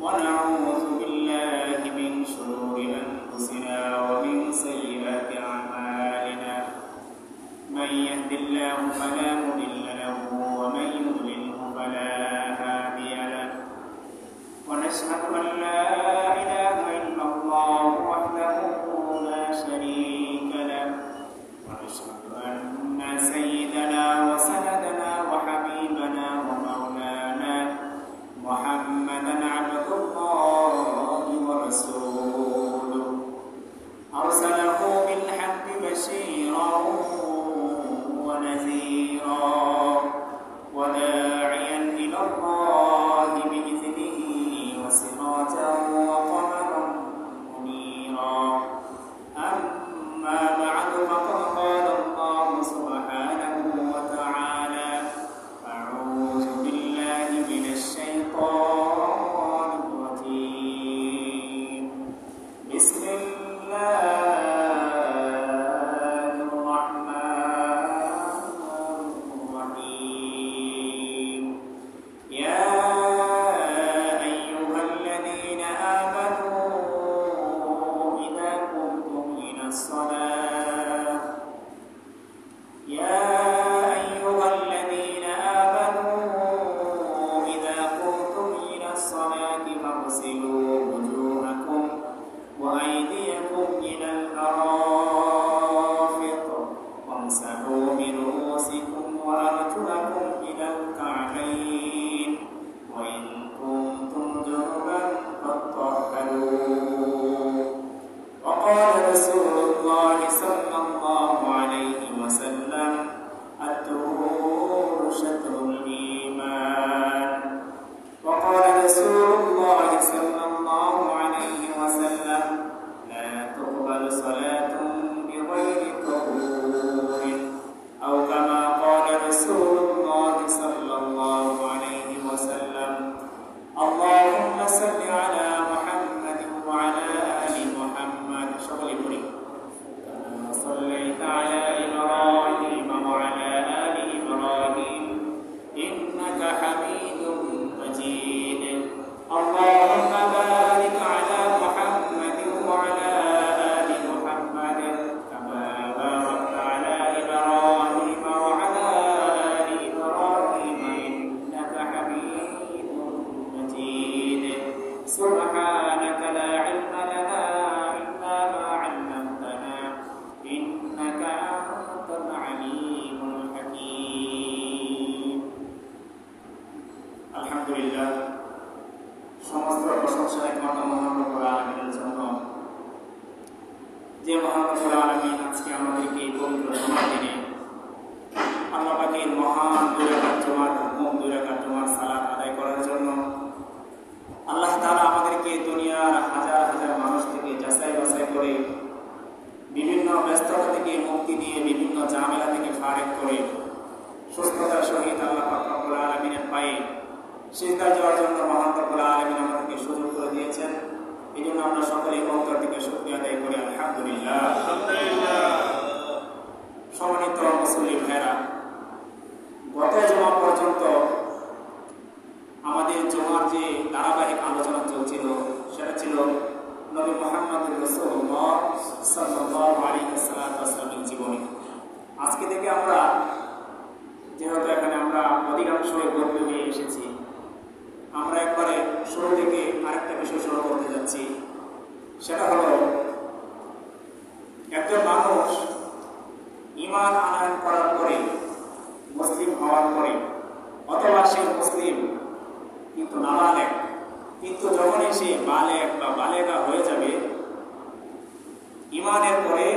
ونعوذ بالله من شرور أنفسنا ومن سيئات أعمالنا من يهد الله فلا مضل له ومن يضلله فلا هادي له ونشهد أن لا إله إلا الله وحده لا شريك له ونشهد أن سيدنا وسندنا وحبيبنا ومولانا محمدا عبد الله ورسوله أرسله بالحق بشيرا ونذيرا وداعيا إلى الله بإذنه وسراجا وقمرا منيرا أما بعد فقد قال الله سبحانه وتعالى أعوذ بالله من الشيطان الرجيم بسم الله الرحمن الرحيم يا أيها الذين آمنوا إذا قمتم إلى الصلاة يا أيها الذين آمنوا إذا قمتم إلى الصلاة فاغسلوا وجوهكم وأيديكم إلى المرافق وامسحوا برؤوسكم وأرجلكم إلى الكعبين وإن كنتم جنبا فاطهروا وقال رسول الله صلى الله عليه وسلم الطهور شطر الإيمان وقال رسول الله صلى الله عليه وسلم لا تقبل صلاة بغير طهور أو كما قال رسول الله صلى الله عليه وسلم اللهم صل على محمد وعلى آل محمد شغل بريء كما صليت على إبراهيم وعلى آل إبراهيم إنك حميد مجيد اللهم بارك على محمد وعلى آل محمد كما باركت على إبراهيم وعلى آل إبراهيم إنك حميد مجيد سبحانك لا علم لنا إلا ما علمتنا إنك أنت العليم الحكيم الحمد لله সমস্ত প্রশংসা একমাত্র মহান রব্বুল আলামিনের জন্য যে মহান রব্বুল আলামিন আজকে আমাদেরকে এই পবিত্র জুমার দিনে আল্লাহ পাকের মহান দুই রাকাত জুমার হুকুম দুই রাকাত জুমার সালাত আদায় করার জন্য আল্লাহ তাআলা আমাদেরকে দুনিয়ার হাজার হাজার মানুষ থেকে যাচাই বাছাই করে বিভিন্ন ব্যস্ততা থেকে মুক্তি দিয়ে বিভিন্ন ঝামেলা থেকে ফারেক করে সুস্থতার সহিত আল্লাহ পাক রব্বুল আলামিনের পায়ে সিজদা যাওয়ার জন্য মহান রব্বুল আলামিন আমাদেরকে সুযোগ করে দিয়েছেন। এই জন্য আমরা সকলে অন্তর থেকে শুকরিয়া আদায় করি আলহামদুলিল্লাহ। সম্মানিত মুসলিম ভাইরা, গত জুমা পর্যন্ত আমাদের জুমার যে ধারাবাহিক আলোচনা চলছিল সেটা ছিল নবী মুহাম্মদ রাসূলুল্লাহ সাল্লাল্লাহু আলাইহি ওয়াসাল্লামের জীবনী। আজকে থেকে আমরা যেহেতু এখানে আমরা অধিকাংশই বদলে হয়ে এসেছি, আমরা একবারে শুরু থেকে আরেকটা বিষয় শুরু করতে যাচ্ছি। সেটা হলো একজন মানুষ ঈমান আনয়ন করার পরে, মুসলিম হওয়ার পরে, অথবা সে মুসলিম কিন্তু নাবালেগ, কিন্তু যখনই সে বালেগ বা বালেগা হয়ে যাবে, ঈমানের পরে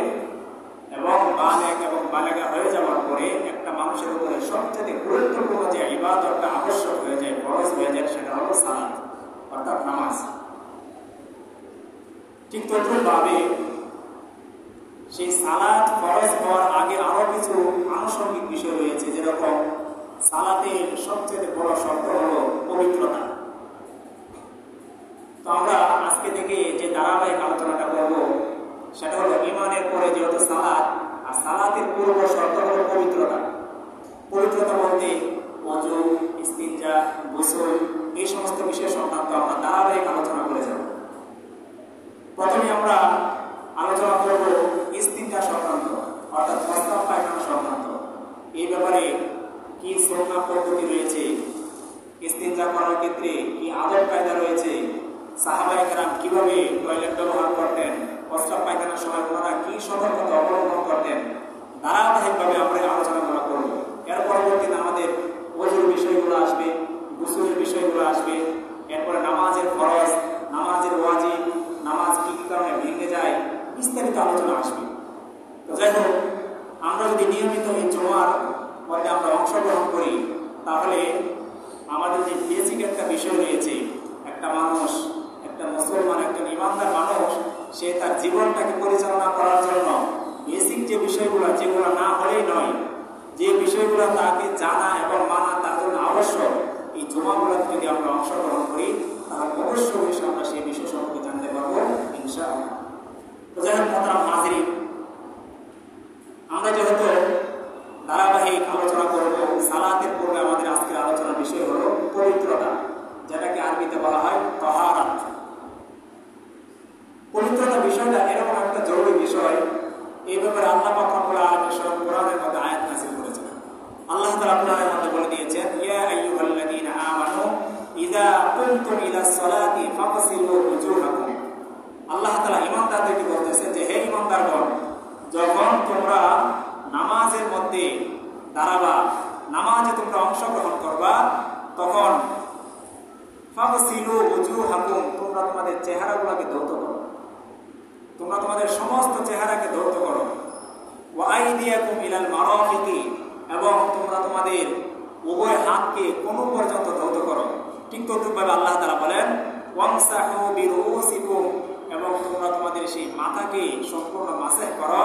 এবং বালেগ এবং বালেগা হয়ে যাওয়ার পরে একটা মানুষের উপরে সবচেয়ে গুরুত্বপূর্ণ যে ইবাদতটা আবশ্যক হয়ে যায়, ফরজ হয়ে যায়, সেটা হলো সালাত অর্থাৎ নামাজ। ঠিক তদ্রুপভাবে সেই সালাত ফরজ হওয়ার আগে আরো কিছু আনুষঙ্গিক বিষয় রয়েছে, যেরকম সালাতের সবচেয়ে বড় শর্ত হলো পবিত্রতা। তো আমরা আজকে থেকে যে ধারাবাহিক আলোচনাটা করব সেটা হলো ঈমানের পরে যেহেতু সালাত, আর সালাতের পূর্ব শর্ত হলো পবিত্রতা। পবিত্রতা বলতে ওযু, ইস্তিনজা, গোসল, এই সমস্ত বিষয় সংক্রান্ত আমরা ধারাবাহিক আলোচনা কিভাবে টয়লেট ব্যবহার করতেন, প্রস্রাব পায়খানার সময় ওনারা কি সতর্কতা অবলম্বন করতেন, ধারাবাহিকভাবে আমরা আলোচনা করব। এর পরবর্তীতে আমাদের ওযুর বিষয়গুলো আসবে, গোসলের বিষয়গুলো আসবে, এরপরে নামাজের ফরজ, নামাজের ওয়াজিব, নামাজ কি কি কারণে ভেঙে যায়, বিস্তারিত আলোচনা আসবে। তো যাই হোক, আমরা যদি নিয়মিত এই জুমার মধ্যে আমরা অংশগ্রহণ করি, তাহলে আমাদের যে বেসিক একটা বিষয় রয়েছে, একটা মানুষ, একটা মুসলমান, একজন ইমানদার মানুষ, সে তার জীবনটাকে পরিচালনা করার জন্য বেসিক যে বিষয়গুলো, যেগুলো না হলেই নয়, যে বিষয়গুলো তাকে জানা এবং মানা তার জন্য আবশ্যক, এই জুমাগুলোতে যদি আমরা অংশগ্রহণ করি, তাহলে অবশ্যই আমরা সেই বিষয় সম্পর্কে জানতে পারবো ইনশাআল্লাহ। তো যাই হোক মোহতারাম হাজিরিন, আমরা যেহেতু ধারাবাহিক আলোচনা করব, সালাতের পূর্বে আমাদের আজকের আলোচনার বিষয় হলো পবিত্রতা, যেটাকে আরবিতে বলা হয় তাহারাত। পবিত্রতা বিষয়টা এরকম একটা জরুরি বিষয়, এই ব্যাপারে আল্লাহ পাক রব্বুল আলামিন সূরা কোরআনের মধ্যে আয়াত নাযিল করেছেন। আল্লাহ তাআলা কোরআনের মধ্যে বলে দিয়েছেন, ইয়া আইয়ুহাল্লাযীনা আমানু ইযা কুমতুম ইলাস সালাতি ফাগসিলু উজুহাকুম। আল্লাহ তাআলা ঈমানদারদেরকে বলতেছেন যে হে ঈমানদারগণ, যখন তোমরা নামাজের মধ্যে দাঁড়াবা, নামাজে তোমরা অংশগ্রহণ করবা, তখন ফাগসিলু উজুহাকুম, তোমরা তোমাদের চেহারাগুলোকে ধৌত করো, তোমরা তোমাদের সমস্ত চেহারাকে ধৌত করো। ওয়া আইদিয়াকুম ইলাল মারাফিকি, এবং তোমরা তোমাদের উভয় হাতকে কোন পর্যন্ত ধৌত করো। ঠিক তদ্রূপভাবে আল্লাহ তাআলা বলেন ওয়ামসাহু বিরুসিকুম, এবং তোমরা তোমাদের সেই মাথাকে সম্পূর্ণ মাসহ করো।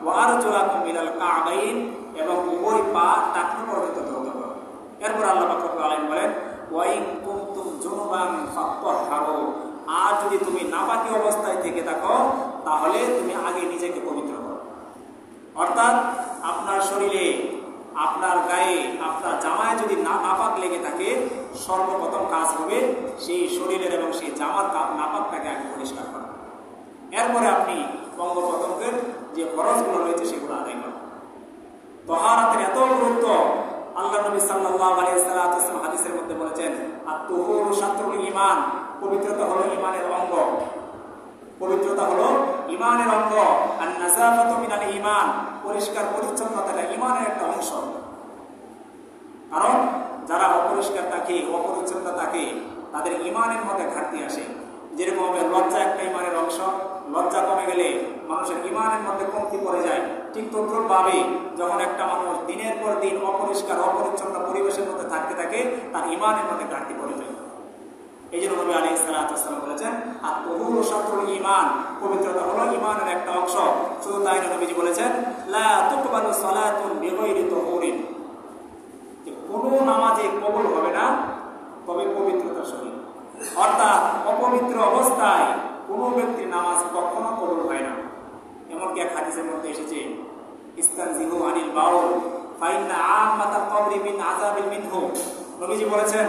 ওয়া আরজুলাকুম ইলাল কা'বাইন, এবং উভয় পা টাকনু পর্যন্ত ধৌত করো। এরপর আল্লাহ পাক রব্বুল আলামিন বলেন ওয়া ইন কুনতুম জুনুবান ফাত্তাহহারু, আর যদি তুমি নাপাকি অবস্থায় থেকে থাকো, তাহলে তুমি আগে নিজেকে পবিত্র করো। অর্থাৎ আপনার শরীরে, আপনার গায়ে, আপনার জামায় যদি নাপাক লেগে থাকে, সর্বপ্রথম কাজ হবে সেই শরীরের এবং সেই জামার নাপাকটাকে আগে পরিষ্কার করা। এরপরে আপনি অঙ্গ প্রত্যঙ্গের যে ফরজগুলো রয়েছে সেগুলো আদায় করেন। তাহারাতের এত গুরুত্ব, আল্লাহ নবী সাল্লাল্লাহু আলাইহি ওয়াসাল্লাম হাদিসের মধ্যে বলেছেন আত-তুহুরু শাতরুল ঈমান, পবিত্রতা হলো ঈমানের অঙ্গ। পবিত্রতা হলো ঈমানের অঙ্গ। আন-নাযাফাতু মিনাল ঈমান, পরিষ্কার পরিচ্ছন্নতা ঈমানের একটা অংশ। কারণ যারা অপরিষ্কার থাকে, অপরিচ্ছন্ন থাকে, তাদের ঈমানের মধ্যে ঘাটতি আসে। যেরকম লজ্জা একটা ঈমানের অংশ, লজ্জা কমে গেলে মানুষের ঈমানের মধ্যে কমতি পড়ে যায়। ঠিক তদ্রূপভাবে যখন একটা মানুষ দিনের পর দিন অপরিষ্কার অপরিচ্ছন্ন পরিবেশের মধ্যে থাকতে থাকে, তার ঈমানের মধ্যে ঘাটতি পড়ে যায়। এই জন্য নবী আলাইহিস সালাতু ওয়াস সালাম বলেছেন আত-তুহুরু শাতরুল ঈমান, পবিত্রতা হলো ঈমানের একটা অংশ। শুধু তাই নয়, নবীজি বলেছেন লা তুকবালু সালাতুন বিগাইরি তুহুরিন, কোনো নামাজে কবুল হবে না তবে পবিত্রতার সহিত। অর্থাৎ অপবিত্র অবস্থায় কোনো ব্যক্তির নামাজ কখনো কবুল হয় না। এমনকি এক হাদিসের মধ্যে এসেছে ইস্তানজিহু আনিল বাউল ফাইন্না আম্মাতাল কবরি মিন আযাবিল মিনহু। নবীজি বলেছেন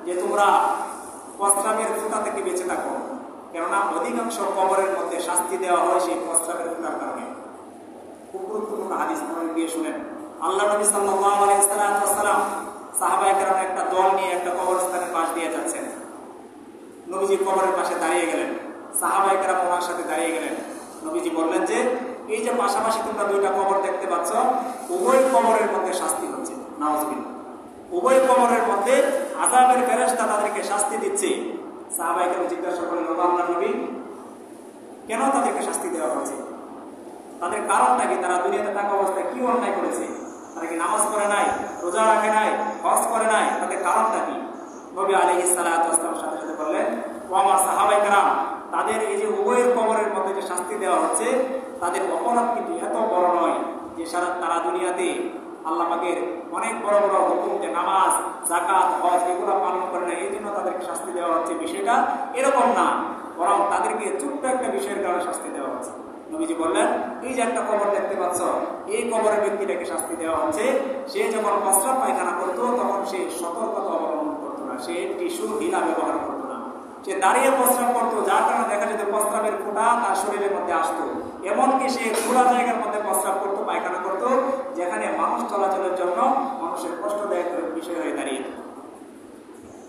যে তোমরা প্রস্রাবের ফুটা থেকে বেঁচে থাকো, কেননা অধিকাংশ কবরের মধ্যে শাস্তি দেওয়া হয় সেই প্রস্রাবের ফুটার কারণে। খুব গুরুত্বপূর্ণ হাদিস, মনে দিয়ে শুনেন। আল্লাহ নবী সাল্লাল্লাহু আলাইহি ওয়াসাল্লাম সাহাবায়ে কেরাম একটা দল নিয়ে একটা কবরস্থানের পাশ দিয়ে যাচ্ছেন। নবীজি কবরের পাশে দাঁড়িয়ে গেলেন, সাহাবায়ে কেরাম ওনার সাথে দাঁড়িয়ে গেলেন। নবীজি বললেন যে এই যে পাশাপাশি তোমরা দুইটা কবর দেখতে পাচ্ছ, উভয় কবরের মধ্যে শাস্তি হচ্ছে, নাউযুবিল্লাহ। উভয় কবরের মধ্যে আযাবের ফেরেশতা তাদেরকে শাস্তি দিচ্ছে। সাহাবায়ে কেরাম জিজ্ঞাসা করলেন, ও আল্লাহর নবী, কেন তাদেরকে শাস্তি দেওয়া হচ্ছে? তাদের কারণটা কি? তারা দুনিয়াতে থাকা অবস্থায় কি অন্যায় করেছে? তারা কি নামাজ পড়ে নাই, রোজা রাখে নাই, হজ করে নাই? তাদের কারণটা কি? নবী আলাইহিস সালাতু ওয়াস সালাম সাথে সাথে বললেন, ও আমার সাহাবায়ে কেরাম, তাদের এই যে উভয়ের কবরের মধ্যে যে শাস্তি দেওয়া হচ্ছে, তাদের অপরাধ কিন্তু এত বড় নয় যে তারা দুনিয়াতে আল্লাহ পাকের অনেক বড় বড় হুকুম, যে নামাজ, যাকাত, হজ এগুলো পালন করে না, এই জন্য তাদেরকে শাস্তি দেওয়া হচ্ছে। বিষয়টা এরকম না, বরং তাদেরকে ছোট্ট একটা বিষয়ের কারণে শাস্তি দেওয়া হচ্ছে। নবীজি বললেন, এই যে একটা কবর দেখতে পাচ্ছ, এই কবরের ব্যক্তিটাকে শাস্তি দেওয়া হচ্ছে। সে যখন প্রস্রাব পায়খানা করতো তখন সে সতর্কতা অবলম্বন করতো না, সে টিস্যু ঢিলা ব্যবহার করতো না, সে দাঁড়িয়ে প্রস্রাব করতো, যার কারণে দেখা যেত প্রস্রাবের ফোঁটা তার শরীরের মধ্যে আসতো। এমনকি সে খোলা জায়গার মধ্যে প্রস্রাব করতো, পায়খানা করতো, যেখানে মানুষ চলাচলের জন্য মানুষের কষ্টদায়ক বিষয় হয়ে দাঁড়িয়ে।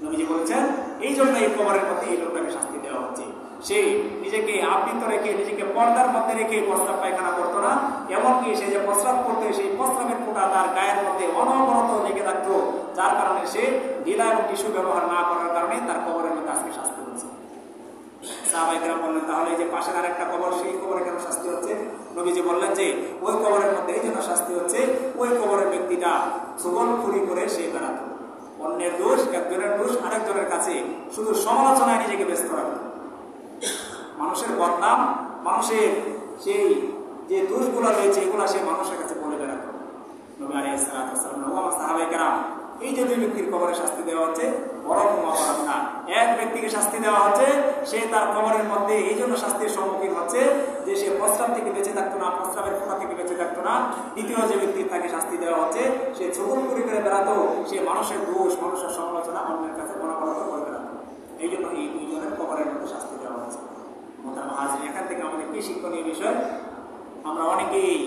নবীজি বলছেন এই জন্য এই কবরের মধ্যে এই লোকটাকে শাস্তি দেওয়া হচ্ছে। সে নিজেকে আবৃত রেখে, নিজেকে পর্দার মধ্যে রেখে প্রস্রাব পায়খানা করতো না। এমনকি সে যে প্রস্রাব করতে, সেই প্রস্রাবের ফোঁটা তার গায়ের মধ্যে অনবরত লেগে থাকতো, যার কারণে সে ঢিলা এবং টিস্যু ব্যবহার না করার কারণে তার কবরের মধ্যে আজকে শাস্তি হচ্ছে। সাহাবায়ে কেরাম বললেন, তাহলে যে পাশের আরেকটা কবর, সেই কবরে কেন শাস্তি হচ্ছে? নবীজি বললেন যে ওই কবরের মধ্যে এই জন্য শাস্তি হচ্ছে, ওই কবরের ব্যক্তিটা চুগলখুরি করে সে বেড়াতো, অন্যের দোষ, একজনের দোষ আরেকজনের কাছে শুধু সমালোচনায় নিজেকে ব্যস্ত রাখতো। মানুষের বদনাম, মানুষের সেই যে দোষগুলো রয়েছে এগুলো সে মানুষের কাছে বলে বেড়াতো। নবী আলাইহিস সালাতু ওয়াস সালাম ও সাহাবায়ে কেরাম, এই যে দুই ব্যক্তির কবরে শাস্তি দেওয়া হচ্ছে বড় অপরাধ না। এক ব্যক্তিকে শাস্তি দেওয়া হচ্ছে, সে তার কবরের মধ্যে এই জন্য শাস্তির সম্মুখীন হচ্ছে যে সে প্রস্রাব থেকে বেঁচে থাকতো না, প্রস্রাবের ফোঁটা থেকে বেঁচে থাকতো না। দ্বিতীয় যে ব্যক্তির তাকে শাস্তি দেওয়া হচ্ছে, সে চুগলখুরি করে বেড়াতো, সে মানুষের দোষ, মানুষের সমালোচনা অন্যের কাছে অনবরত করে বেড়াতো। এই জন্য এই দুইজনের কবরের মধ্যে শাস্তি দেওয়া হচ্ছে। মোহতারাম হাজির, এখান থেকে আমাদের কি শিক্ষণীয় বিষয়? আমরা অনেকেই,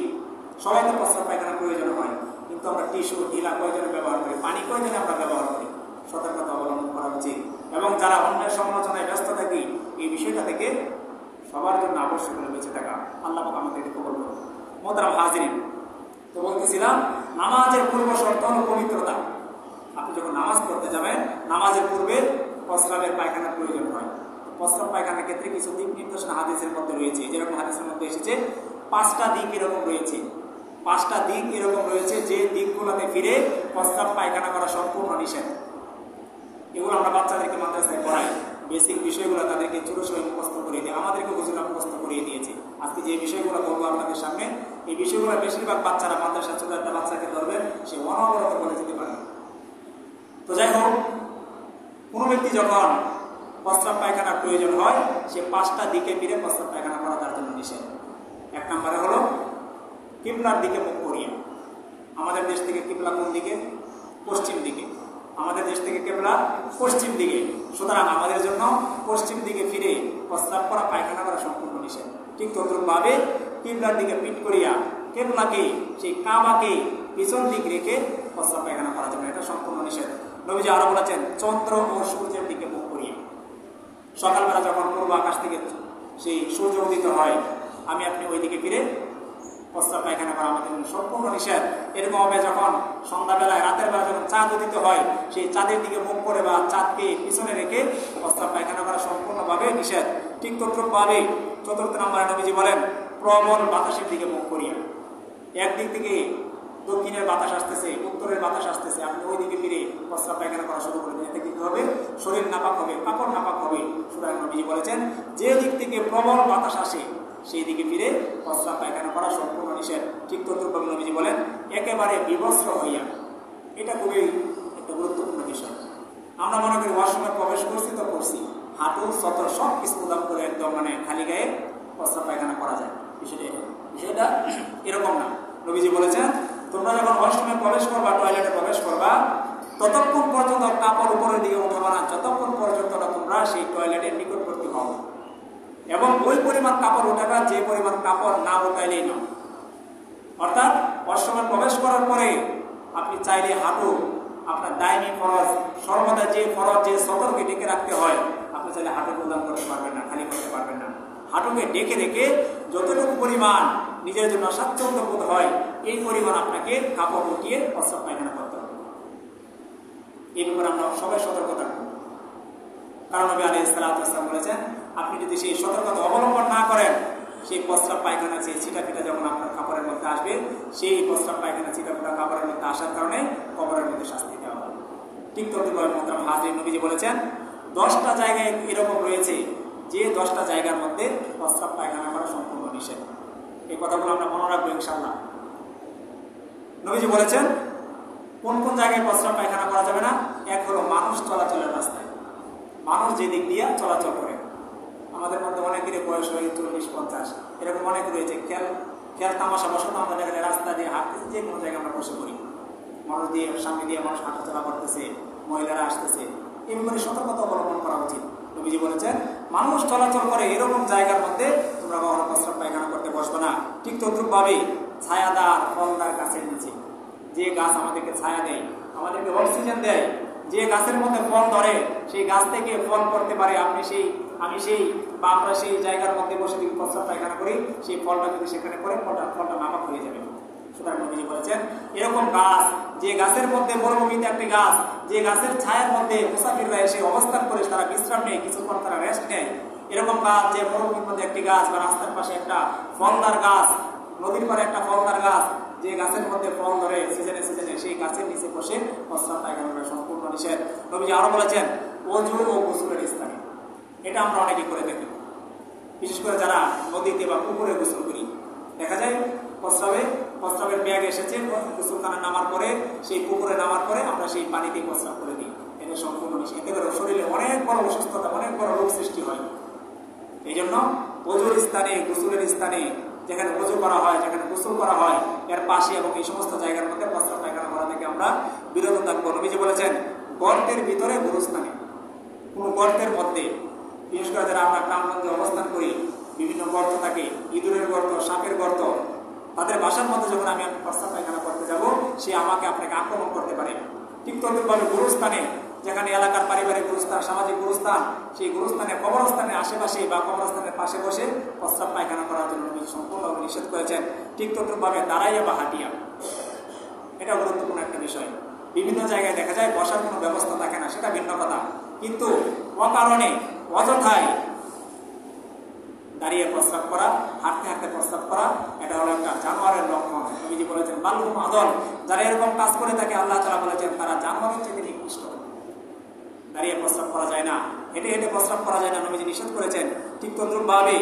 সবাই তো প্রস্রাব পায়খানার প্রয়োজন হয়, কিন্তু আমরা টিস্যু ঢিলা কয়জনে ব্যবহার করি, পানি কয়জনে আমরা ব্যবহার করি? সতর্কতা অবলম্বন করা উচিত। এবং যারা অন্যের সমালোচনায় ব্যস্ত থাকি, এই বিষয়টা থেকে সবার জন্য আবশ্যক হলে বেঁচে থাকা। আল্লাহ পাক আমাদেরকে কবুল করুন। মোহতারাম হাজিরিন, তো বলতেছিলাম নামাজের পূর্ব শর্ত হলো পবিত্রতা। আপনি যখন নামাজ পড়তে যাবেন, নামাজের পূর্বে প্রস্রাবের পায়খানার প্রয়োজন হয়। প্রস্রাব পায়খানার ক্ষেত্রে কিছু দিক নির্দেশনা হাদিসের মধ্যে রয়েছে। যেরকম হাদিসের মধ্যে এসেছে 5টা দিক এরকম রয়েছে, 5টা দিক এরকম রয়েছে যে দিকগুলোতে ফিরে প্রস্রাব পায়খানা করা সম্পূর্ণ নিষেধ। এগুলো আমরা বাচ্চাদেরকে মাদ্রাসায় পড়াই, বেসিক বিষয়গুলো তাদেরকে ছোট সময় মুখস্থ করিয়ে দিই, আমাদেরকে হুজুরা মুখস্থ করিয়ে দিয়েছে। আজকে যে বিষয়গুলো বলবো আপনাদের সামনে, এই বিষয়গুলো বেশিরভাগ বাচ্চারা মাদ্রাসা ছোট একটা বাচ্চাকে ধরবেন, সে অনবরত বলে যেতে পারে। তো যাই হোক, কোনো ব্যক্তি যখন প্রস্রাব পায়খানার প্রয়োজন হয়, সে 5টা দিকে ফিরে প্রস্রাব পায়খানা করা তার জন্য নিষেধ। 1 নম্বরে হলো কিবলার দিকে মুখ করিয়ে। আমাদের দেশ থেকে কিবলা কোন দিকে? পশ্চিম দিকে। আমাদের দেশ থেকে কিবলা পশ্চিম দিকে, সুতরাং আমাদের জন্য পশ্চিম দিকে ফিরে প্রস্রাব করা, পায়খানা করা সম্পূর্ণ নিষেধ। ঠিক তদ্রুপভাবে কিবলার দিকে পিঠ করিয়া, কিবলাকে, সেই কাবাকে পিছন দিক রেখে প্রস্রাব পায়খানা করার জন্য এটা সম্পূর্ণ নিষেধ। নবীজি আরো বলেছেন চন্দ্র ও সূর্যের দিকে মুখ করিয়ে। সকালবেলা যখন পূর্ব আকাশ থেকে সেই সূর্য উদিত হয়, আমি আপনি ওই দিকে ফিরে প্রস্রাব পায়খানা করা আমাদের সম্পূর্ণ নিষেধ। এরকম হবে যখন সন্ধ্যাবেলায়, রাতের বেলা যখন চাঁদ উদিত হয়, সেই চাঁদের দিকে মুখ করে বা চাঁদকে পিছনে রেখে প্রস্রাব পায়খানা করা সম্পূর্ণভাবে নিষেধ। ঠিক তদ্রুপভাবে 4th নম্বরে নবীজি বলেন প্রবল বাতাসের দিকে মুখ করিয়া। একদিক থেকে দক্ষিণের বাতাস আসতেছে, উত্তরের বাতাস আসতেছে, আপনি ওই দিকে ফিরে প্রস্রাব পায়খানা করা শুরু করে দেন, এতে কি হবে? শরীর নাপাক হবে, কাপড় নাপাক হবে। সুতরাং নবীজি বলেছেন যে দিক থেকে প্রবল বাতাস আসে সেই দিকে ফিরে প্রস্রাব পায়খানা করা সম্পূর্ণ নিষেধ। ঠিক তদ্রুপভাবে নবীজি বলেন একেবারে বিবস্ত্র হইয়া। এটা খুবই একটা গুরুত্বপূর্ণ বিষয়। আমরা মনে করি ওয়াশরুমে প্রবেশ করছি তো করছি, হাঁটু সতর সব কিছু উদাম করে একদম খালি গায়ে প্রস্রাব পায়খানা করা যায়। বিষয়টা এরকম না। নবীজি বলেছেন তোমরা যখন ওয়াশরুমে প্রবেশ করবা, টয়লেটে প্রবেশ করবা, ততক্ষণ পর্যন্ত কাপড় উপরের দিকে উঠাবা না, যতক্ষণ পর্যন্ত তোমরা সেই টয়লেটের নিকটবর্তী হও। এবং ওই পরিমাণ কাপড় উঠাবা যে পরিমাণ কাপড় না উঠাইলেই না। অর্থাৎ ওয়াশরুমে প্রবেশ করার পরে আপনি চাইলে হাঁটু, আপনার দায়নি ফরজ, সর্বদা যে ফরজ, যে সতর্কে ডেকে রাখতে হয়, আপনি চাইলে হাঁটু প্রদান করতে পারবেন না, খালি করতে পারবেন না। হাঁটুকে ডেকে রেখে যতটুকু পরিমাণ নিজের জন্য স্বাচ্ছন্দ্য বোধ হয় এই পরিমাণ আপনাকে কাপড় উঠিয়ে প্রস্রাব পায়খানা করতে হবে। এই ব্যাপারে আমরা সবাই সতর্ক থাকবো। কারণ নবী আলাইহিস সালাতু ওয়াস সালাম বলেছেন আপনি যদি সেই সতর্কতা অবলম্বন না করেন, সেই প্রস্রাব পায়খানা, সেই ছিটাফিটা যখন আপনার কাপড়ের মধ্যে আসবে, সেই প্রস্রাব পায়খানা ছিটাফিটা কাপড়ের মধ্যে আসার কারণে কবরের মধ্যে শাস্তি দেওয়া হবে। ঠিক তদ্রুপভাবে মোহতারাম হাজির, নবীজি বলেছেন 10টা জায়গায় এরকম রয়েছে যে 10টা জায়গার মধ্যে প্রস্রাব পায়খানা করা সম্পূর্ণ নিষেধ। এই কথাগুলো আমরা মনে রাখবো ইনশাআল্লাহ। নবীজি বলেছেন কোন কোন জায়গায় প্রস্রাব পায়খানা করা যাবে না? এক হলো মানুষ চলাচলের রাস্তায়, মানুষ যে দিক দিয়ে চলাচল করে। আমাদের মধ্যে অনেকেরই বয়স হয়ে 40-50 এরকম অনেক রয়েছে, খেয়াল তামাশা বসত আমরা যেখানে রাস্তা দিয়ে হাঁটতেছি, যে কোনো জায়গায় আমরা বসে পড়ি, মানুষ দিয়ে সামনে দিয়ে মানুষ হাঁটাচলা করতেছে, মহিলারা আসতেছে, এই ব্যাপারে সতর্কতা অবলম্বন করা উচিত। নবীজি বলেছেন মানুষ চলাচল করে এরকম জায়গার মধ্যে তোমরা কখনো প্রস্রাব পায়খানা করতে বসবে না। ঠিক তদ্রুপভাবে ছায়াদার ফলদার গাছের নিচে, যে গাছ আমাদেরকে ছায়া দেয়, আমাদেরকে অক্সিজেন দেয়, যে গাছের মধ্যে ফল ধরে, সেই গাছ থেকে ফল পড়তে পারে, আপনি সেই আমি সেই বা আমরা সেই জায়গার মধ্যে বসে যদি প্রস্রাব পায়খানা করি, সেই ফলটা যদি সেখানে পড়ে ফলটা নাপাক হয়ে যাবে। সুতরাং নবীজি বলেছেন এরকম গাছ, যে গাছের মধ্যে মরুভূমিতে একটি গাছ, যে গাছের ছায়ার মধ্যে মুসাফিররা এসে অবস্থান করে তারা বিশ্রাম নেয়, কিছুক্ষণ তারা রেস্ট নেয়, এরকম গাছ যে মরুভূমির মধ্যে একটি গাছ বা রাস্তার পাশে একটা ফলদার গাছ, নদীর পারে একটা ফলদার গাছ, যে গাছের মধ্যে ফল ধরে সিজনে সিজনে, সেই গাছের নিচে বসে প্রস্রাব পায়খানা করা সম্পূর্ণ নিষেধ। নবীজি আরো বলেছেন ওযু ও গোসলের স্থানে। এটা আমরা অনেকে করে থাকি, বিশেষ করে যারা নদীতে বা পুকুরে গোসল করি। দেখা যায় প্রস্রাবের ব্যাগ এসেছে, গোসলখানা নামার পরে সেই পুকুরে নামার পরে আমরা সেই পানিতে প্রস্রাব করে দিই। এটা সম্পূর্ণ নিষেধ। এতে করে শরীরে অনেক বড় অসুস্থতা, অনেক বড় রোগ সৃষ্টি হয়। এই জন্য ওযুর স্থানে, গোসলের স্থানে, যেখানে ওযু করা হয়, যেখানে গোসল করা হয়, এর পাশে এবং এই সমস্ত জায়গার মধ্যে প্রস্রাব পায়খানা করা থেকে আমরা বিরত থাকবো। নবীজি বলেছেন গর্তের ভিতরে গুরুস্থানে, কোন গর্তের মধ্যে, বিশেষ করে যারা আমরা গ্রামগঞ্জে অবস্থান করি, বিভিন্ন গর্ত থাকে, ইঁদুরের গর্ত, সাপের গর্ত, তাদের বাসার মধ্যে যখন আমি প্রস্রাব পায়খানা করতে যাব, সে আমাকে আপনাকে আক্রমণ করতে পারে। ঠিক তদ্রুপভাবে গুরুস্থানে, যেখানে এলাকার পারিবারিক গুরুস্থান, সামাজিক গুরুস্থান, সেই গুরুস্থানে কবরস্থানের আশেপাশে বা কবরস্থানের পাশে বসে প্রস্রাব পায়খানা করার জন্য সম্পূর্ণভাবে নিষেধ করেছেন। ঠিক তদ্রুপভাবে দাঁড়াইয়া বা হাঁটিয়া, এটা গুরুত্বপূর্ণ একটা বিষয়। বিভিন্ন জায়গায় দেখা যায় বসার কোনো ব্যবস্থা থাকে না, সেটা ভিন্ন কথা, কিন্তু অকারণে অযথায় দাঁড়িয়ে প্রস্রাব করা, হাঁটতে হাঁটতে প্রস্রাব করা, এটা হলো একটা জানোয়ারের লক্ষণ। নবীজি বলেছেন বালহুম আদল, যারা এরকম কাজ করে থাকে আল্লাহ তাআলা বলেছেন তারা জানোয়ারের চেয়ে নিকৃষ্ট। দাঁড়িয়ে প্রস্রাব করা যায় না, হেঁটে হেঁটে প্রস্রাব করা যায় না, নবীজি নিষেধ করেছেন। ঠিক তদ্রুপভাবে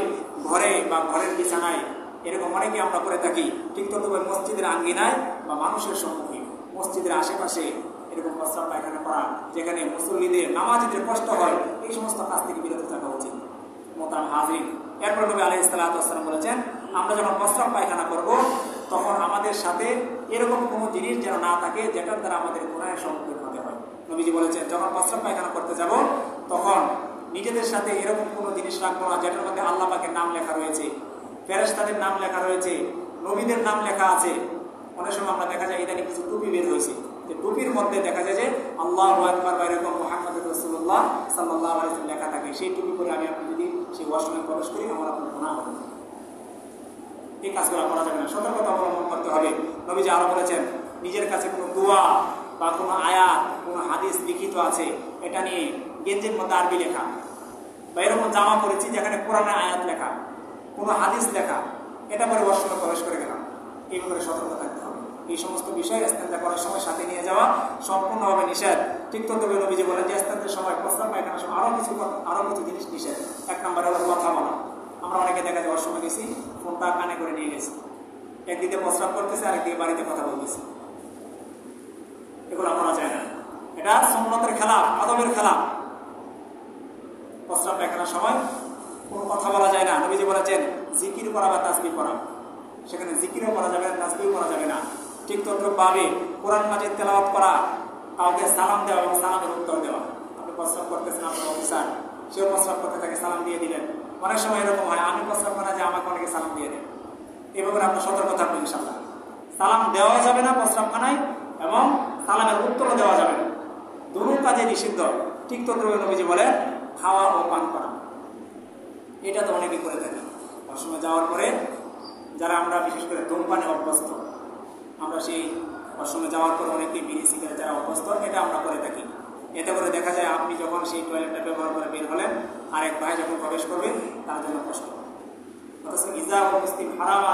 ঘরে বা ঘরের বিছানায়, এরকম অনেকে আমরা করে থাকি। ঠিক তদ্রুপভাবে মসজিদের আঙ্গিনায় বা মানুষের সম্মুখে, মসজিদের আশেপাশে এরকম প্রস্রাব পায়খানা করা, যেখানে মুসল্লিদের, নামাজীদের কষ্ট হয়, এই সমস্ত কাজ থেকে বিরত থাকা উচিত। মোহতারাম হাজিরিন, এরপর নবী আলাইহিস সালাতু ওয়াস সালাম বলেছেন আমরা যখন প্রস্রাব পায়খানা করব, তখন আমাদের সাথে এরকম কোনো জিনিস যেন না থাকে যেটার দ্বারা আমাদের গুনাহের সম্মুখীন হতে হয়। নবীজি বলেছেন যখন প্রস্রাব পায়খানা করতে যাব, তখন নিজেদের সাথে এরকম কোনো জিনিস রাখবো না যেটার মধ্যে আল্লাহ পাকের নাম লেখা রয়েছে, ফেরেশতাদের নাম লেখা রয়েছে, নবীদের নাম লেখা আছে। অনেক সময় আমরা দেখা যায় ইদানিং কিছু টুপি বের হয়েছে, যে টুপির মধ্যে দেখা যায় যে আল্লাহু আকবার বা এরকম মুহাম্মদুর রাসূলুল্লাহ সাল্লাল্লাহু আলাইহি ওয়াসাল্লাম লেখা থাকে। সেই টুপি পরে আমি আপনি যদি সেই ওয়াশরুমে প্রবেশ করি, আমার আপনার গুনাহ হবে। এই কাজগুলো করা যাবে না, সতর্কতা অবলম্বন করতে হবে। নবীজি আরো বলেছেন নিজের কাছে কোনো দোয়া বা কোনো আয়াত, কোনো হাদিস লিখিত আছে, এটা নিয়ে গেঞ্জির মধ্যে আরবি লেখা, বা এরকম জামা পরেছি যেখানে কোরআনের আয়াত লেখা, কোনো হাদিস লেখা, এটা পরে ওয়াশরুমে প্রবেশ করে গেলাম, এই ব্যাপারে সতর্ক থাকতে হবে। এই সমস্ত বিষয় ইস্তেঞ্জা করার সময় সাথে নিয়ে যাওয়া সম্পূর্ণভাবে নিষেধ। ঠিক তদ্রুপ নবীজি বলেন যে ইস্তেঞ্জার সময়, প্রস্রাব পায়খানার সময় আরো কিছু জিনিস নিষেধ। এক নম্বরে হলো কথা বলা। আমরা অনেকে দেখা যায় ওয়াশরুমে গেছি, ফোনটা কানে করে নিয়ে গেছি, একদিকে প্রস্রাব করতেছে, আরেকদিকে বাড়িতে কথা বলতেছে, এগুলো করা যায় না। এটা সুন্নতের খেলাফ, আদবের খেলাফ। প্রস্রাব পায়খানার সময় কোনো কথা বলা যায় না। নবীজি বলেছেন জিকির করা বা তাসবিহ করা, সেখানে জিকিরও করা যাবে না, তাসবিহ করা যাবে না। ঠিক তদ্রুপভাবে কোরআন মাজিদ তেলাওয়াত করা, কাউকে সালাম দেওয়া এবং সালামের উত্তর দেওয়া। আপনি প্রস্রাব করতেছেন, আপনার অফিসার, সেও প্রস্রাব করতে থাকে, সালাম দিয়ে দিলেন। অনেক সময় এরকম হয়, আমি প্রস্রাব করা যে আমাকে অনেকে সালাম দিয়ে দেন। এই ব্যাপারে আপনার সতর্ক থাকবেন ইনশাআল্লাহ। সালাম দেওয়া যাবে না প্রস্রাবখানায়, এবং সালামের উত্তরও দেওয়া যাবে না, দুটো কাজে নিষিদ্ধ। ঠিক তদ্রুপ নবীজি বলেন খাওয়া ও পান করা, এটা তো অনেকেই করে থাকি। ওয়াশরুমে যাওয়ার পরে যারা আমরা বিশেষ করে ধূমপানে অভ্যস্ত, আমরা সেই ওয়াশরুমে যাওয়ার পরে অনেকেই বিড়ি সিগারেট যারা অভ্যস্ত, এটা আমরা করে থাকি। এতে করে দেখা যায় আপনি যখন সেই টয়লেটটা ব্যবহার করে বের হলেন, আরেক ভাই যখন প্রবেশ করবেন তার জন্য কষ্ট। অথচ ইজা ও মুসলিম হারাম,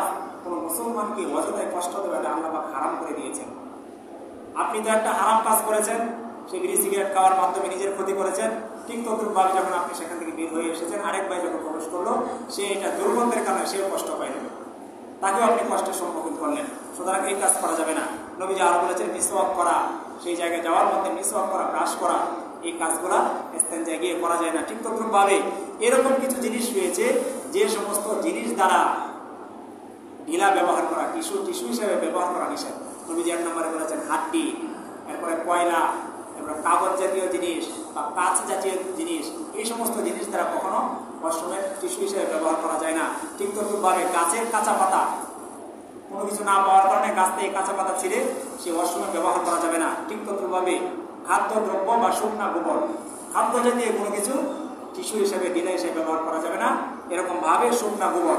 কোনো মুসলমানকে অযথায় কষ্ট দেবে এটা আল্লাহ পাক হারাম করে দিয়েছেন। আপনি তো একটা হারাম কাজ করেছেন, সেই বিড়ি সিগারেট খাওয়ার মাধ্যমে নিজের ক্ষতি করেছেন। ঠিক তদ্রুপভাবে যখন আপনি সেখান থেকে বের হয়ে এসেছেন, আরেক ভাই যখন প্রবেশ করলো, সে এটা দুর্গন্ধের কারণে সেও কষ্ট পাইল, তাকেও আপনি কষ্টের সম্মুখীন করলেন। সুতরাং এই কাজ করা যাবে না। নবীজি আরো বলেছেন মিসওয়াক করা, সেই জায়গায় যাওয়ার মধ্যে মিসওয়াক করা, ব্রাশ করা, এই কাজগুলা ইস্তেঞ্জায় গিয়ে করা যায় না। ঠিক তদ্রুপভাবে এরকম কিছু জিনিস রয়েছে যে সমস্ত জিনিস দ্বারা ঢিলা ব্যবহার করা, টিস্যু হিসেবে ব্যবহার করা নিষেধ। নবীজি এক নম্বরে বলেছেন হাড্ডি, এরপরে কয়লা, এরপরে কাগজ জাতীয় জিনিস বা কাঁচ জাতীয় জিনিস, এই সমস্ত জিনিস দ্বারা কখনো ওয়াশরুমের টিস্যু হিসেবে ব্যবহার করা যায় না। ঠিক তদ্রুপভাবে গাছের কাঁচা পাতা, কোনো কিছু না পাওয়ার কারণে গাছ থেকে কাঁচা পাতা ছিঁড়ে সে ওয়াশরুমে ব্যবহার করা যাবে না। ঠিক তদ্রুপভাবে খাদ্যদ্রব্য বা শুকনা গোবর, খাদ্য জাতীয় কোনো কিছু টিস্যু হিসেবে ডিলা হিসেবে ব্যবহার করা যাবে না। এরকম ভাবে শুকনা গোবর,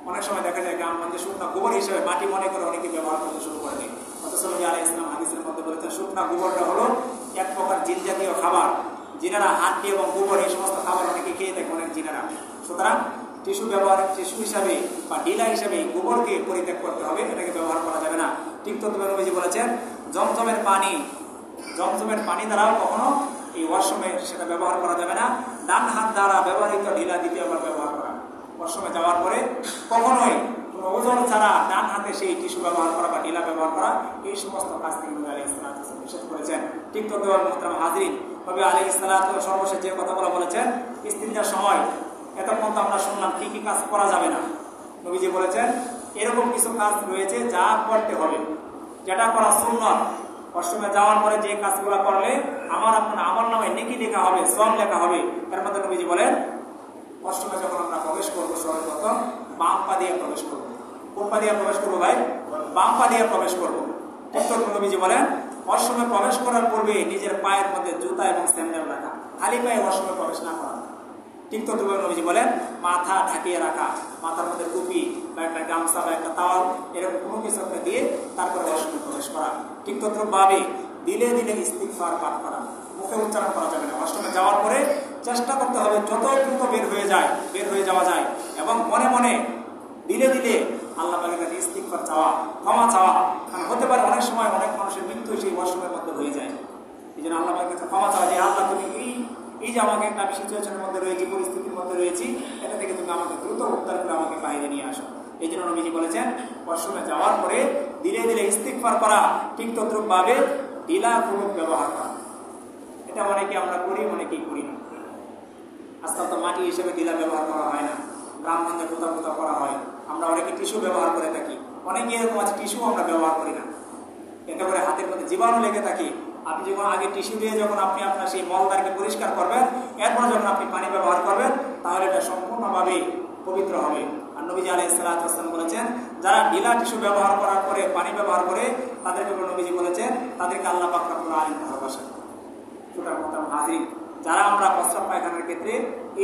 অনেক সময় দেখা যায় গ্রামগঞ্জে শুকনা গোবর হিসেবে মাটি মনে করে অনেকে ব্যবহার করতে শুরু করে দেয়। অথচ নবী আলাইহিস সালাম হাদিসের মধ্যে বলেছেন শুকনা গোবরটা হলো এক প্রকার জিন জাতীয় খাবার। জিনারা হাড্ডি এবং গোবর এই সমস্ত খাবার অনেকে খেয়ে থাকে, অনেক জিনারা। সুতরাং টিস্যু ব্যবহার, টিস্যু হিসাবে বা ডিলা হিসাবে গোবরকে পরিত্যাগ করতে হবে, এটাকে ব্যবহার করা যাবে না। ঠিক তদ্রুপ নবীজি বলেছেন জমজমের পানি দ্বারাও কখনো এই ওয়াশরুমে সেটা ব্যবহার করা যাবে না। ডান হাত দ্বারা ব্যবহৃত ঢিলা দ্বিতীয়বার ব্যবহার করা, ওয়াশরুমে যাওয়ার পরে কখনোই কোনো ওজন ছাড়া ডান হাতে সেই টিস্যু ব্যবহার করা বা ঢিলা ব্যবহার করা, এই সমস্ত কাজ থেকে নবী আলাইহিস সালাম নিষেধ করেছেন। ঠিক তদ্রুপ মুহতারাম হাজিরিন, নবী আলাইহিস সালাম সর্বশেষ যে কথাগুলো বলেছেন ইস্তিনজার সময়, এতক্ষণ তো আমরা শুনলাম কি কি কাজ করা যাবে না। নবীজি বলেছেন এরকম কিছু কাজ রয়েছে যা করতে হবে, যেটা করা সুন্নাত। ওয়াশরুমে যাওয়ার পরে যে কাজগুলো করলে আপনার আমলনামায় নেকি লেখা হবে, সওয়াব লেখা হবে। এর মধ্যে নবীজি বলেন ওয়াশরুমে যখন আমরা প্রবেশ করবো সর্বপ্রথম বাম পা দিয়ে প্রবেশ করবো। কোন পা দিয়ে প্রবেশ করবো ভাই? বাম পা দিয়ে প্রবেশ করবো। ঠিক নবীজি বলেন ওয়াশরুমে প্রবেশ করার পূর্বে নিজের পায়ের মধ্যে জুতা এবং স্যান্ডেল রাখা, খালি পায়ে ওয়াশরুমে প্রবেশ না করা। ঠিক তদ্রুপ নবীজি বলেন মাথা ঢাকিয়ে রাখা, মাথার মধ্যে টুপি বা একটা গামছা বা একটা তাওয়াল এরকম কোনো কিছু একটা দিয়ে তারপরে ওয়াশরুমে প্রবেশ করা। ঠিক তদ্রুপ ভাবে দিলে দিলে ইস্তিগফার পাঠ করা, মুখে উচ্চারণ করা যাবে না। ওয়াশরুমে যাওয়ার পরে চেষ্টা করতে হবে যত দ্রুত বের হয়ে যাওয়া যায় এবং মনে মনে দিলে দিলে আল্লাহ পাকের কাছে ইস্তিগফার চাওয়া, ক্ষমা চাওয়া। কারণ হতে পারে অনেক সময় অনেক মানুষের মৃত্যু সেই ওয়াশরুমের মধ্যে হয়ে যায়। এই জন্য আল্লাহ পাকের কাছে ক্ষমা চাওয়া, যে আল্লাহ তুমি এই যে আমাকে একটা সিচুয়েশনের মধ্যে রয়েছি, পরিস্থিতির মধ্যে রয়েছি, এটা থেকে তুমি আমাকে দ্রুত উদ্ধার করে আমাকে বাইরে নিয়ে আসো। এই জন্য নবীজি বলেছেন ওয়াশরুমে যাওয়ার পরে ধীরে ধীরে ইস্তিগফার করা, ঠিক তদ্রুপ ভাবে ঢিলাপূর্বক ব্যবহার করা। এটা অনেকে আমরা করি, অনেকেই করি না। আজকাল তো মাটি হিসেবে ঢিলা ব্যবহার করা হয় না, গ্রামগঞ্জে কোথাও করা হয়। আমরা অনেকে টিস্যু ব্যবহার করে থাকি, অনেকে এরকম আছে টিস্যু আমরা ব্যবহার করি না। এতে করে হাতের মধ্যে জীবাণু লেগে থাকে। আপনি যখন আগে টিস্যু দিয়ে যখন আপনি আপনার সেই মলদারকে পরিষ্কার করবেন, এরপর যখন আপনি পানি ব্যবহার করবেন, তাহলে এটা সম্পূর্ণভাবে পবিত্র হবে। আর নবীজি আলাইহিস সালাম বলেছেন যারা ঢিলা টিস্যু ব্যবহার করার পরে পানি ব্যবহার করে তাদেরকে নবীজি বলেছেন তাদেরকে আল্লাহ পাক রব্বুল আলামিন ভালোবাসেন। সুতরাং হাজির, যারা আমরা প্রস্রাব পায়খানার ক্ষেত্রে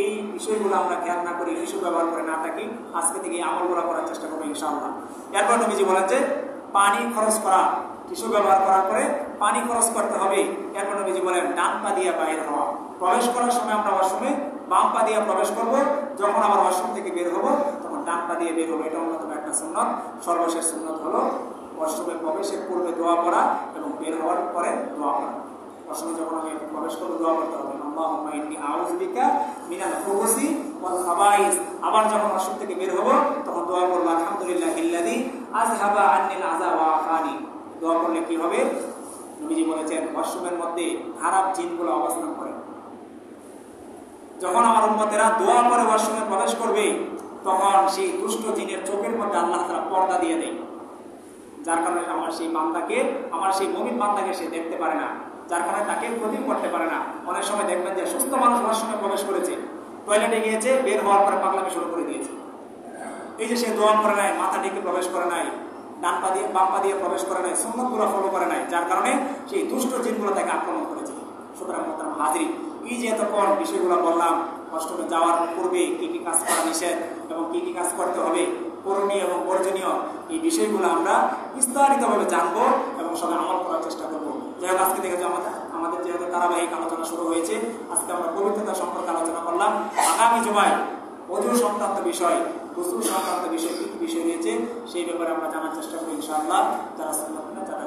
এই বিষয়গুলো আমরা খেয়াল না করি, টিস্যু ব্যবহার করে না থাকি, আজকে থেকে এই আমলগুলো করার চেষ্টা করবো ইনশাআল্লাহ। এরপর নবীজি বলেন যে পানি খরচ করা, টিস্যু ব্যবহার করার পরে পানি খরচ করতে হবে। এরপর নবীজি বলেন ডান পা দিয়ে বাইরে হওয়া, প্রবেশ করার সময় আমরা ওয়াশরুমে বাম পা দিয়ে প্রবেশ করব, যখন আবার ওয়াশরুম থেকে বের হবো তখন ডান পা দিয়ে বের হবো। এটা অন্যতম একটা সুন্নত। সর্বশেষ সুন্নত হলো ওয়াশরুমে প্রবেশের পূর্বে দোয়া পড়া এবং বের হওয়ার পরে দোয়া পড়া। ওয়াশরুমে যখন আমি প্রবেশ করবো দোয়া করতে হবে আল্লাহুম্মা ইন্নী আউযু বিকা মিনাল খুবুসি ওয়াল খাবাইস। আবার যখন ওয়াশরুম থেকে বের হবো তখন দোয়া করবো আলহামদুলিল্লাহিল্লাযী আযহাবা আন্নিল আযা ওয়া আফানি। দোয়া করলে কি হবে? নবীজি বলেছেন ওয়াশরুমের মধ্যে খারাপ জিনগুলো অবস্থান করে। যখন আমার উম্মতেরা দোয়া করে ওয়াশরুমে প্রবেশ করবে তখন সেই দুষ্ট জিনের চোখের মধ্যে আল্লাহ তাআলা পর্দা দিয়ে দেয়, যার কারণে আমার সেই বান্দাকে, আমার সেই মুমিন বান্দাকে সে দেখতে পারে না, যার কারণে তাকে ক্ষতি করতে পারে না। অনেক সময় দেখবেন যে সুস্থ মানুষ ওয়াশরুমে প্রবেশ করেছে, টয়লেটে গিয়েছে, বের হওয়ার পরে পাগলামি শুরু করে দিয়েছে। এই যে সে দোয়া করে নাই, মাথা ঢেকে প্রবেশ করে নাই, ডান পা দিয়ে বাম পা দিয়ে প্রবেশ করে নাই, সুন্নতগুলো ফলো করে নাই, যার কারণে সেই দুষ্ট জিনগুলো তাকে আক্রমণ করেছে। সুতরাং মোহতারাম হাজির, এই যে এতক্ষণ বিষয়গুলো বললাম, ওয়াশরুমে যাওয়ার পূর্বে কি কি কাজ করা নিষেধ এবং কি কি কাজ করতে হবে, করণীয় এবং বর্জনীয়, এই বিষয়গুলো আমরা বিস্তারিতভাবে জানবো এবং সবাই আমল করার চেষ্টা করবো। যাই হোক, আজকে দেখে আমাদের যেহেতু ধারাবাহিক আলোচনা শুরু হয়েছে, আজকে আমরা পবিত্রতা সম্পর্কে আলোচনা করলাম। আগামী জুমায় ওযু সংক্রান্ত বিষয়, গোসল সংক্রান্ত বিষয় কি কি বিষয় রয়েছে সেই ব্যাপারে আমরা জানার চেষ্টা করি ইনশাআল্লাহ। যারা সুন্নাত, যারা